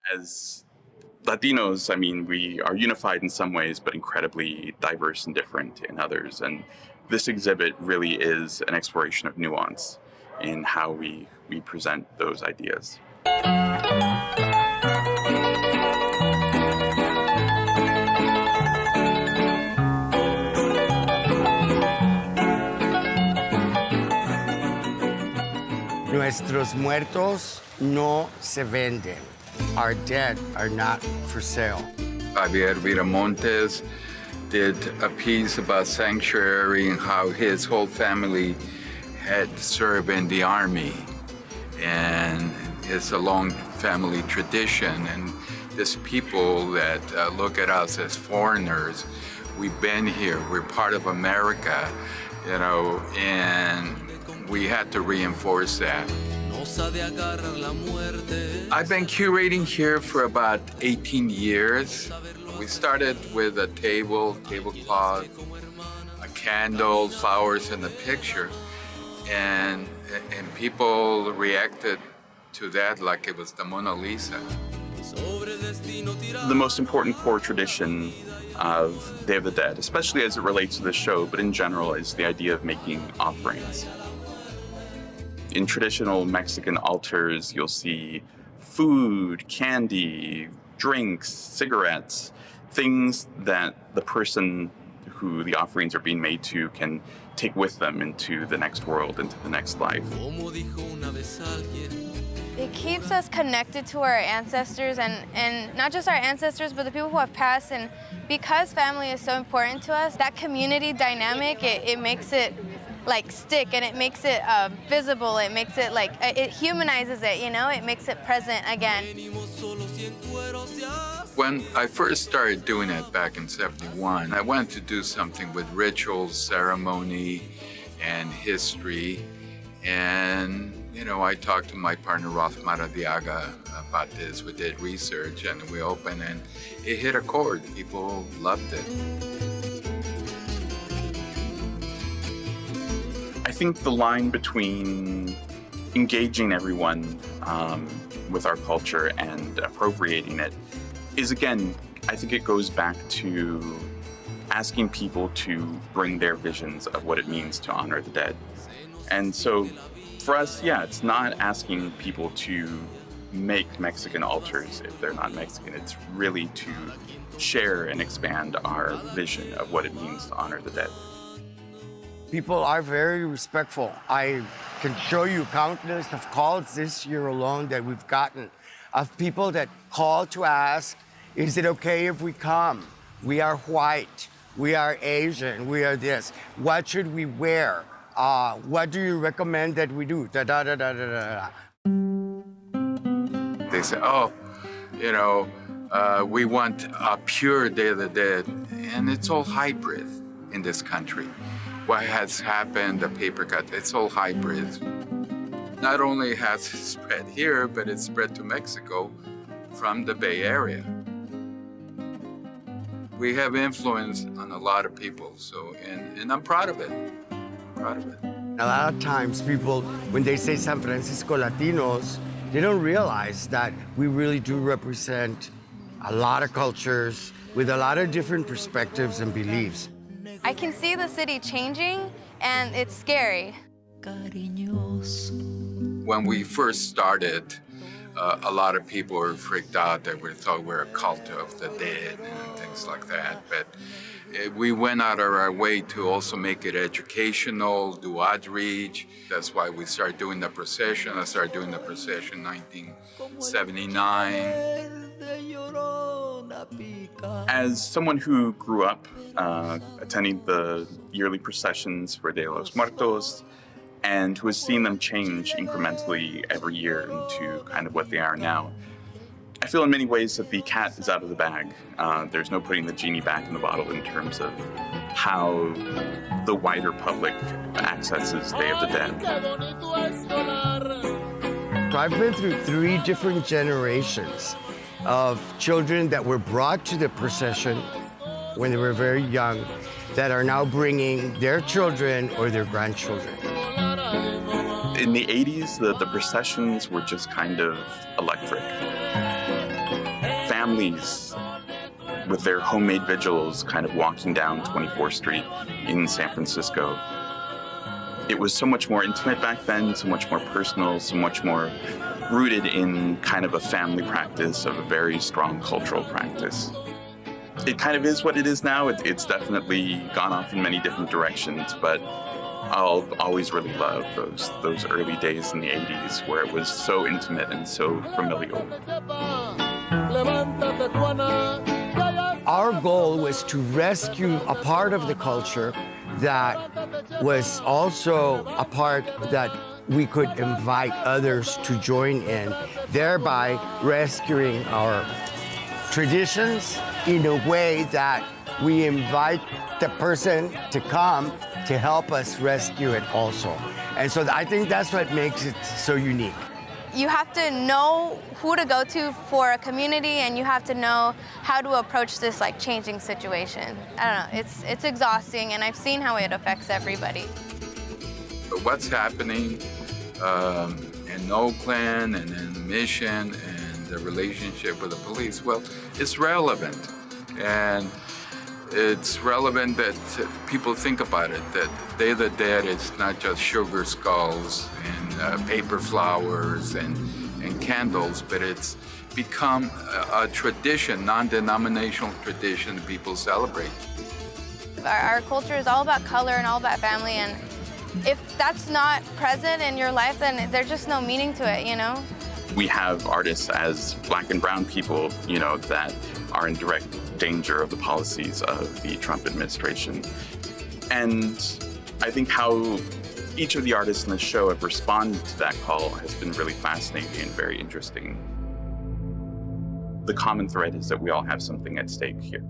As Latinos, I mean, we are unified in some ways, but incredibly diverse and different in others. And this exhibit really is an exploration of nuance in how we present those ideas. Nuestros muertos no se venden. Our dead are not for sale. Javier Viramontes did a piece about sanctuary and how his whole family had served in the army. And it's a long family tradition. And these people that look at us as foreigners, we've been here, we're part of America, you know, and we had to reinforce that. I've been curating here for about 18 years. We started with a tablecloth, a candle, flowers, and a picture. And people reacted to that like it was the Mona Lisa. The most important core tradition of Day of the Dead, especially as it relates to this show, but in general, is the idea of making offerings. In traditional Mexican altars, you'll see food, candy, drinks, cigarettes, things that the person who the offerings are being made to can take with them into the next world, into the next life. It keeps us connected to our ancestors, and not just our ancestors, but the people who have passed. And because family is so important to us, that community dynamic, it makes it like stick, and it makes it visible. It makes it like, it humanizes it, you know? It makes it present again. When I first started doing it back in '71, I wanted to do something with rituals, ceremony, and history. And, you know, I talked to my partner, Rolf Maradiaga, about this. We did research, and we opened, and it hit a chord. People loved it. I think the line between engaging everyone with our culture and appropriating it is, again, I think it goes back to asking people to bring their visions of what it means to honor the dead. And so for us, yeah, it's not asking people to make Mexican altars if they're not Mexican. It's really to share and expand our vision of what it means to honor the dead. People are very respectful. I can show you countless of calls this year alone that we've gotten of people that call to ask, is it okay if we come? We are white, we are Asian, we are this. What should we wear? What do you recommend that we do? Da, da, da, da, da, da. They say, oh, you know, we want a pure Day of the Dead, and it's all hybrid in this country. What has happened, the paper cut, it's all hybrid. Not only has it spread here, but it's spread to Mexico from the Bay Area. We have influence on a lot of people, so, and I'm proud of it. Proud of it. A lot of times people, when they say San Francisco Latinos, they don't realize that we really do represent a lot of cultures with a lot of different perspectives and beliefs. I can see the city changing, and it's scary. When we first started, a lot of people were freaked out that we thought we were a cult of the dead and things like that. But we went out of our way to also make it educational, do outreach. That's why we started doing the procession. I started doing the procession in 1979. As someone who grew up attending the yearly processions for Dia De Los Muertos, and who has seen them change incrementally every year into kind of what they are now, I feel in many ways that the cat is out of the bag. There's no putting the genie back in the bottle in terms of how the wider public accesses Day of the Dead. I've been through 3 different generations of children that were brought to the procession when they were very young that are now bringing their children or their grandchildren. In the 80s, the processions were just kind of electric. families with their homemade vigils kind of walking down 24th Street in San Francisco. It was so much more intimate back then, so much more personal, so much more rooted in kind of a family practice of a very strong cultural practice. It kind of is what it is now. It's definitely gone off in many different directions, but I'll always really love those early days in the 80s where it was so intimate and so familial. Our goal was to rescue a part of the culture that was also a part that we could invite others to join in, thereby rescuing our traditions in a way that we invite the person to come to help us rescue it also. And so I think that's what makes it so unique. You have to know who to go to for a community, and you have to know how to approach this like changing situation. I don't know, it's exhausting, and I've seen how it affects everybody. What's happening in Oakland and in the Mission and the relationship with the police, well, it's relevant. And it's relevant that people think about it, that Day of the Dead is not just sugar skulls and paper flowers and candles, but it's become a tradition, non-denominational tradition that people celebrate. Our culture is all about color and all about family, and if that's not present in your life, then there's just no meaning to it, you know? We have artists as Black and brown people, you know, that are in direct danger of the policies of the Trump administration. And I think how each of the artists in the show have responded to that call has been really fascinating and very interesting. The common thread is that we all have something at stake here.